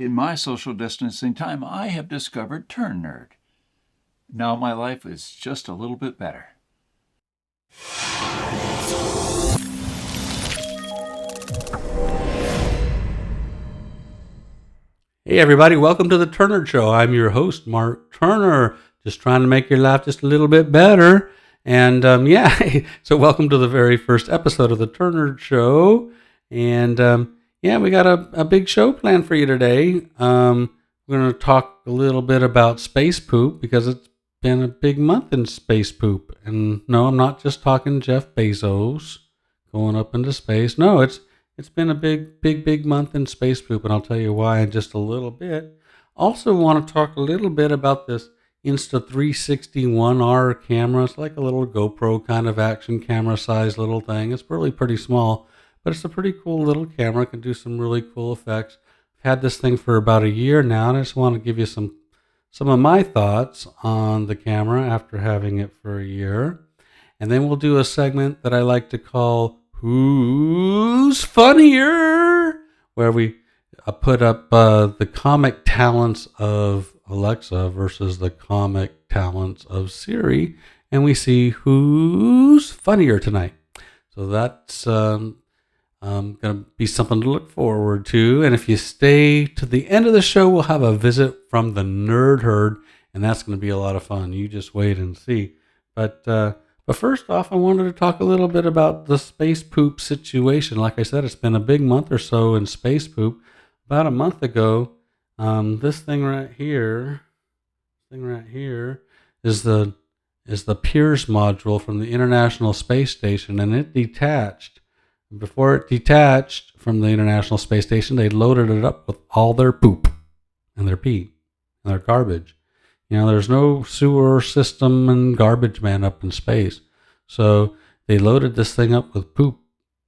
In my social distancing time, I have discovered Turn Nerd. Now my life is just a little bit better. Hey everybody, welcome to the Turner Show. I'm your host, Mark Turner, just trying to make your life just a little bit better. And so welcome to the very first episode of the Turner Show. And we got a big show planned for you today. We're going to talk a little bit about space poop because it's been a big month in space poop. And no, I'm not just talking Jeff Bezos going up into space. No, it's been a big month in space poop, and I'll tell you why in just a little bit. Also want to talk a little bit about this Insta360 ONE R camera. It's like a little GoPro kind of action camera size little thing. It's really pretty small, but it's a pretty cool little camera. It can do some really cool effects. I've had this thing for about a year now, and I just want to give you some of my thoughts on the camera after having it for a year. And then we'll do a segment that I like to call Who's Funnier? Where we put up the comic talents of Alexa versus the comic talents of Siri, and we see who's funnier tonight. So that's going to be something to look forward to. And if you stay to the end of the show, we'll have a visit from the Nerd Herd, and that's going to be a lot of fun. You just wait and see. But first off, I wanted to talk a little bit about the space poop situation. Like I said, it's been a big month or so in space poop. About a month ago, this thing right here is the Piers module from the International Space Station, and it detached. Before it detached from the International Space Station, they loaded it up with all their poop and their pee and their garbage. You know, there's no sewer system and garbage man up in space. So they loaded this thing up with poop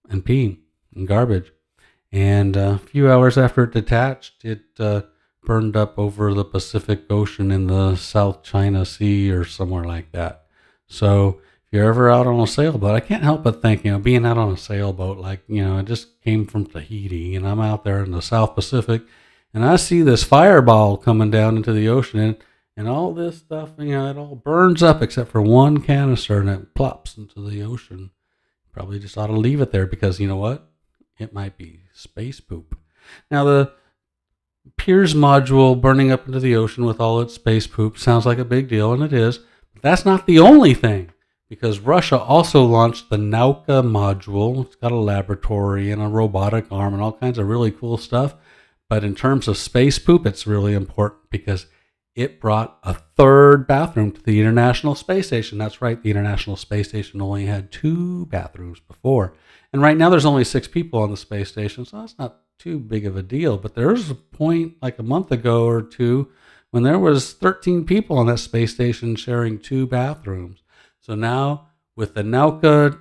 and pee and garbage. And a few hours after it detached, it burned up over the Pacific Ocean in the South China Sea or somewhere like that. So if you're ever out on a sailboat, I can't help but think, being out on a sailboat, like, I just came from Tahiti and I'm out there in the South Pacific and I see this fireball coming down into the ocean and all this stuff, it all burns up except for one canister and it plops into the ocean. Probably just ought to leave it there because you know what? It might be space poop. Now, the Piers module burning up into the ocean with all its space poop sounds like a big deal, and it is. But that's not the only thing, because Russia also launched the Nauka module. It's got a laboratory and a robotic arm and all kinds of really cool stuff. But in terms of space poop, it's really important because it brought a third bathroom to the International Space Station. That's right, the International Space Station only had 2 bathrooms before. And right now there's only 6 people on the space station, so that's not too big of a deal. But there's a point like a month ago or two when there was 13 people on that space station sharing 2 bathrooms. So now with the Nauka,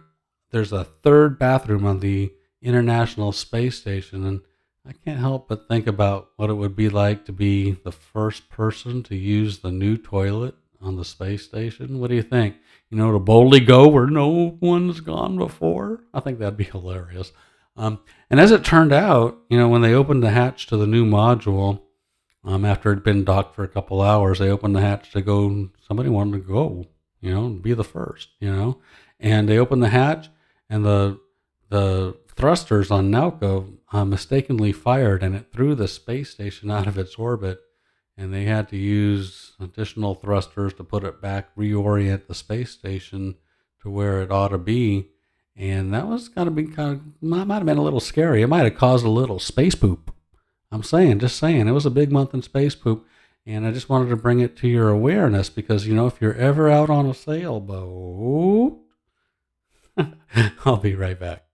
there's a third bathroom on the International Space Station. And I can't help but think about what it would be like to be the first person to use the new toilet on the space station. What do you think? To boldly go where no one's gone before? I think that'd be hilarious. And as it turned out, when they opened the hatch to the new module, after it'd been docked for a couple hours, they opened the hatch to go, somebody wanted to go, be the first, and they opened the hatch and the thrusters on Nauka mistakenly fired and it threw the space station out of its orbit, and they had to use additional thrusters to put it back, reorient the space station to where it ought to be. And that was might have been a little scary. It might have caused a little space poop. Just saying, it was a big month in space poop. And I just wanted to bring it to your awareness because, if you're ever out on a sailboat, I'll be right back.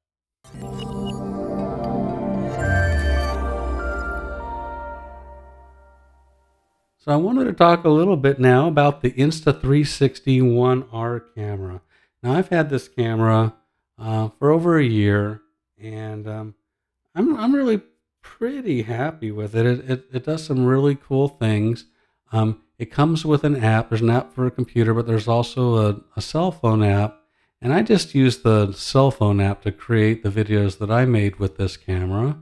So I wanted to talk a little bit now about the Insta360 ONE R camera. Now I've had this camera for over a year, and I'm really pretty happy with it. It does some really cool things. It comes with an app. There's an app for a computer, but there's also a cell phone app. And I just used the cell phone app to create the videos that I made with this camera.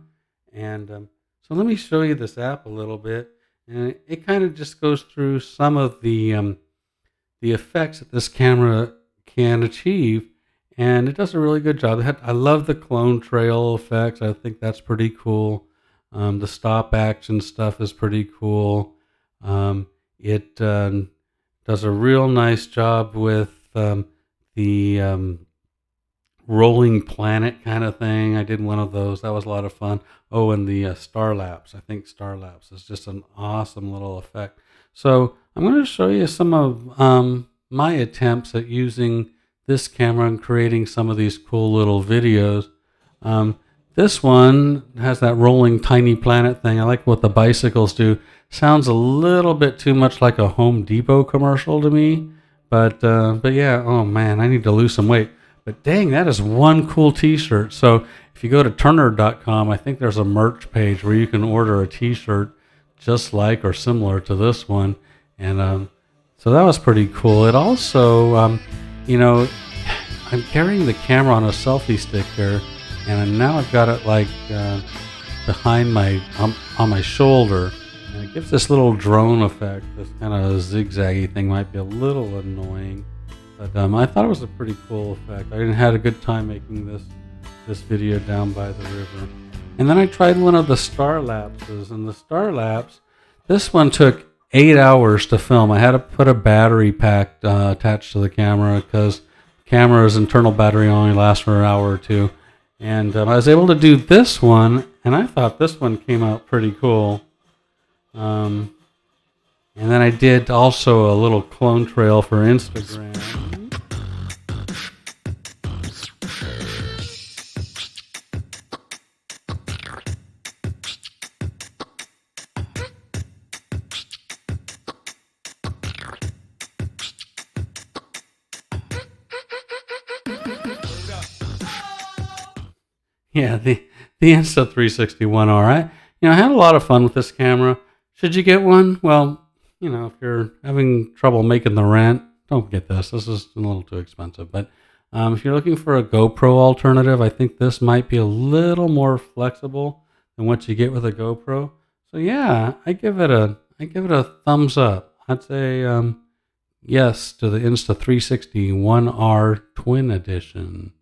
And So let me show you this app a little bit. And it kind of just goes through some of the effects that this camera can achieve. And it does a really good job. I love the clone trail effects. I think that's pretty cool. The stop action stuff is pretty cool. It does a real nice job with the rolling planet kind of thing. I did one of those. That was a lot of fun. Oh, and the star lapse. I think star lapse is just an awesome little effect. So I'm going to show you some of my attempts at using this camera and creating some of these cool little videos. This one has that rolling tiny planet thing. I like what the bicycles do. Sounds a little bit too much like a Home Depot commercial to me. But yeah, oh man, I need to lose some weight. But dang, that is one cool t-shirt. So if you go to turner.com, I think there's a merch page where you can order a t-shirt just like or similar to this one. And so that was pretty cool. It also, you know, I'm carrying the camera on a selfie stick here, and now I've got it like behind my, on my shoulder. And it gives this little drone effect. This kind of zigzaggy thing might be a little annoying. But I thought it was a pretty cool effect. I had a good time making this video down by the river. And then I tried one of the star lapses. And the star lapse, this one took 8 hours to film. I had to put a battery pack attached to the camera because camera's internal battery only lasts for an hour or two. And I was able to do this one, and I thought this one came out pretty cool. And then I did also a little clone trail for Instagram. Yeah, the Insta360 ONE R. I had a lot of fun with this camera. Should you get one? Well, if you're having trouble making the rent, don't get this. This is a little too expensive. But if you're looking for a GoPro alternative, I think this might be a little more flexible than what you get with a GoPro. So yeah, I give it a thumbs up. I'd say yes to the Insta360 ONE R Twin Edition.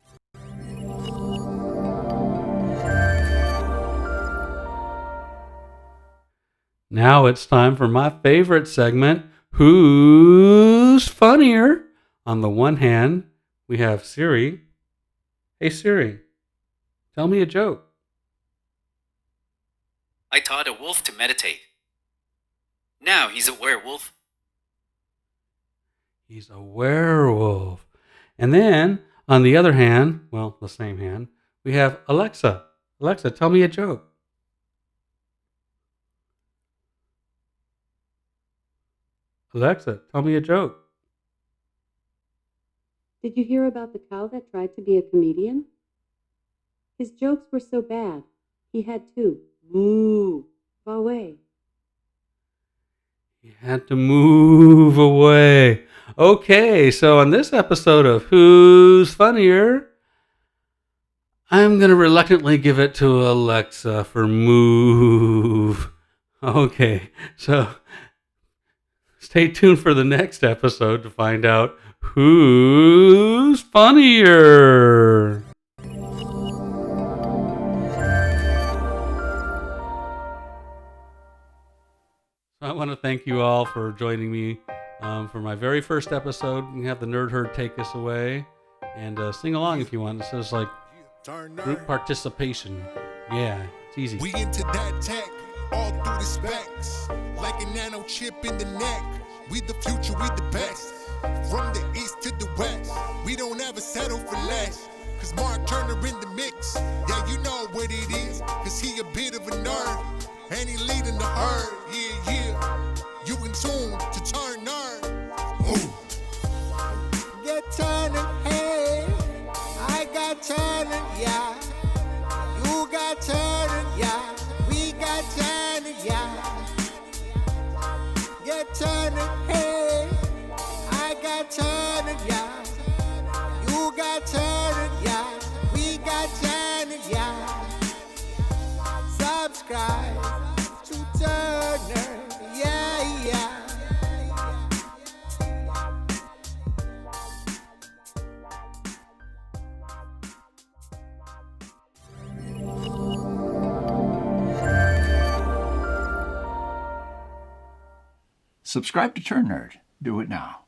Now it's time for my favorite segment, Who's Funnier? On the one hand, we have Siri. Hey Siri, tell me a joke. I taught a wolf to meditate. Now he's a werewolf. He's a werewolf. And then, on the other hand, well, the same hand, we have Alexa. Alexa, tell me a joke. Alexa, tell me a joke. Did you hear about the cow that tried to be a comedian? His jokes were so bad, he had to move away. He had to move away. Okay, so on this episode of Who's Funnier, I'm going to reluctantly give it to Alexa for move. Okay, so stay tuned for the next episode to find out who's funnier. So I want to thank you all for joining me for my very first episode. You can have the Nerd Herd take us away and sing along if you want. This is like group participation. Yeah, it's easy. We into that tech, all through the specs, like a nano chip in the neck. We the future, we the best. From the east to the west, we don't ever settle for less. Cause Mark Turner in the mix, yeah, you know what it is. Cause he a bit of a nerd, and he leading the herd. Yeah, yeah, you in tune to turn nerd. Ooh. Get turning, hey, I got turning, yeah. You got turning, yeah. We got turning, yeah. Get turning, hey, I got turning, yeah. You got turning, yeah. We got turning, yeah. Subscribe. Subscribe to Turn Nerd. Do it now.